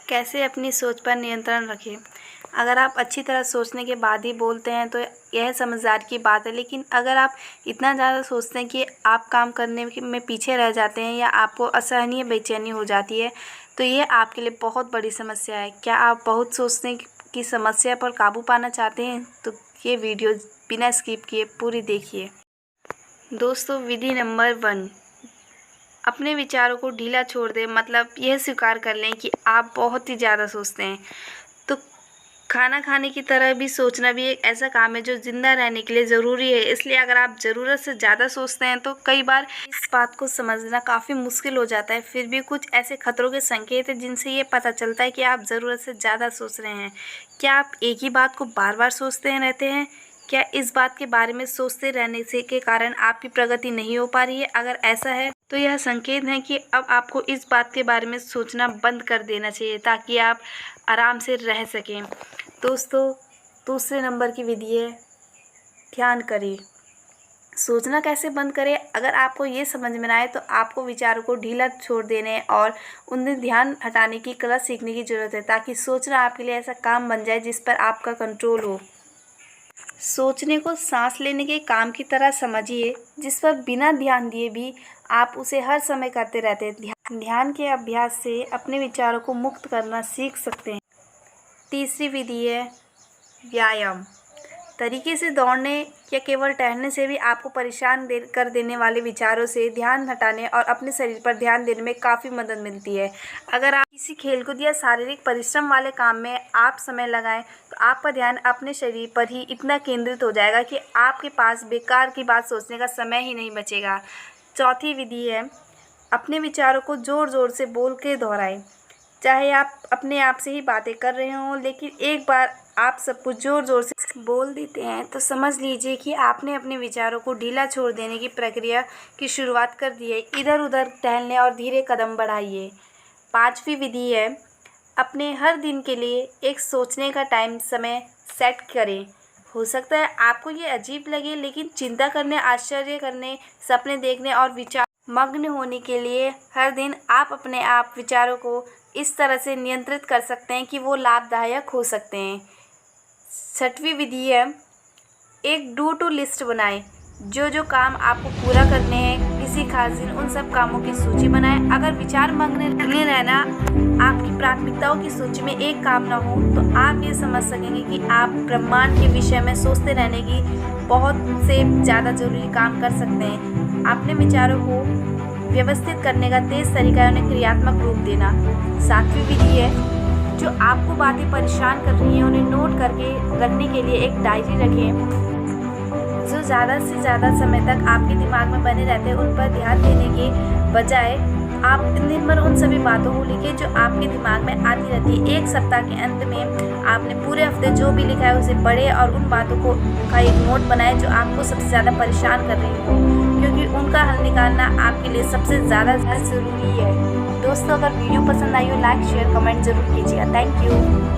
कैसे अपनी सोच पर नियंत्रण रखें। अगर आप अच्छी तरह सोचने के बाद ही बोलते हैं तो यह समझदारी की बात है, लेकिन अगर आप इतना ज़्यादा सोचते हैं कि आप काम करने में पीछे रह जाते हैं या आपको असहनीय बेचैनी हो जाती है, तो ये आपके लिए बहुत बड़ी समस्या है। क्या आप बहुत सोचने की समस्या पर काबू पाना चाहते हैं? तो ये वीडियो बिना स्किप किए पूरी देखिए। दोस्तों, विधि नंबर 1, अपने विचारों को ढीला छोड़ दें। मतलब यह स्वीकार कर लें कि आप बहुत ही ज़्यादा सोचते हैं। तो खाना खाने की तरह भी सोचना भी एक ऐसा काम है जो ज़िंदा रहने के लिए ज़रूरी है। इसलिए अगर आप ज़रूरत से ज़्यादा सोचते हैं तो कई बार इस बात को समझना काफ़ी मुश्किल हो जाता है। फिर भी कुछ ऐसे खतरों के संकेत हैं जिनसे ये पता चलता है कि आप ज़रूरत से ज़्यादा सोच रहे हैं। क्या आप एक ही बात को बार बार सोचते रहते हैं? क्या इस बात के बारे में सोचते रहने से के कारण आपकी प्रगति नहीं हो पा रही है? अगर ऐसा है तो यह संकेत है कि अब आपको इस बात के बारे में सोचना बंद कर देना चाहिए ताकि आप आराम से रह सकें। दोस्तों, दूसरे नंबर की विधि है ध्यान करें। सोचना कैसे बंद करें? अगर आपको ये समझ में ना आए तो आपको विचारों को ढीला छोड़ देने और उनमें ध्यान हटाने की कला सीखने की ज़रूरत है, ताकि सोचना आपके लिए ऐसा काम बन जाए जिस पर आपका कंट्रोल हो। सोचने को सांस लेने के काम की तरह समझिए, जिस पर बिना ध्यान दिए भी आप उसे हर समय करते रहते हैं। ध्यान के अभ्यास से अपने विचारों को मुक्त करना सीख सकते हैं। तीसरी विधि है व्यायाम। तरीके से दौड़ने या केवल टहलने से भी आपको परेशान कर देने वाले विचारों से ध्यान हटाने और अपने शरीर पर ध्यान देने में काफ़ी मदद मिलती है। अगर आप किसी खेलकूद या शारीरिक परिश्रम वाले काम में आप समय लगाएं तो आपका ध्यान अपने शरीर पर ही इतना केंद्रित हो जाएगा कि आपके पास बेकार की बात सोचने का समय ही नहीं बचेगा। चौथी विधि है अपने विचारों को ज़ोर ज़ोर से बोल के दोहराएं। चाहे आप अपने आप से ही बातें कर रहे हों, लेकिन एक बार आप सब कुछ ज़ोर ज़ोर से बोल देते हैं तो समझ लीजिए कि आपने अपने विचारों को ढीला छोड़ देने की प्रक्रिया की शुरुआत कर दी है। इधर उधर टहलने और धीरे कदम बढ़ाइए। पांचवी विधि है अपने हर दिन के लिए एक सोचने का टाइम समय सेट करें। हो सकता है आपको ये अजीब लगे, लेकिन चिंता करने, आश्चर्य करने, सपने देखने और विचार मग्न होने के लिए हर दिन आप अपने आप विचारों को इस तरह से नियंत्रित कर सकते हैं कि वो लाभदायक हो सकते हैं। छठवीं विधि है एक डू टू लिस्ट बनाएं। जो जो काम आपको पूरा करने हैं किसी खास दिन, उन सब कामों की सूची बनाएं। अगर विचार मग्न रहना आपकी प्राथमिकताओं की सूची में एक काम ना हो तो आप ये समझ सकेंगे कि आप ब्रह्मांड के विषय में सोचते रहने की बहुत से ज़्यादा ज़रूरी काम कर सकते हैं। अपने विचारों को व्यवस्थित करने का तेज तरीका है उन्हें क्रियात्मक रूप देना। सातवीं विधि है जो आपको बातें परेशान कर रही हैं उन्हें नोट करके रखने के लिए एक डायरी रखें। जो ज़्यादा से ज़्यादा समय तक आपके दिमाग में बने रहते हैं उन पर ध्यान देने के बजाय आप दिन भर उन सभी बातों को लिखें जो आपके दिमाग में आती रहती है। एक सप्ताह के अंत में आपने पूरे हफ्ते जो भी लिखा है उसे पढ़े और उन बातों को का एक नोट बनाए जो आपको सबसे ज़्यादा परेशान कर रही हो, क्योंकि उनका हल निकालना आपके लिए सबसे ज़्यादा ज़रूरी है। दोस्तों, अगर वीडियो पसंद आई हो लाइक शेयर कमेंट ज़रूर कीजिएगा। Thank you.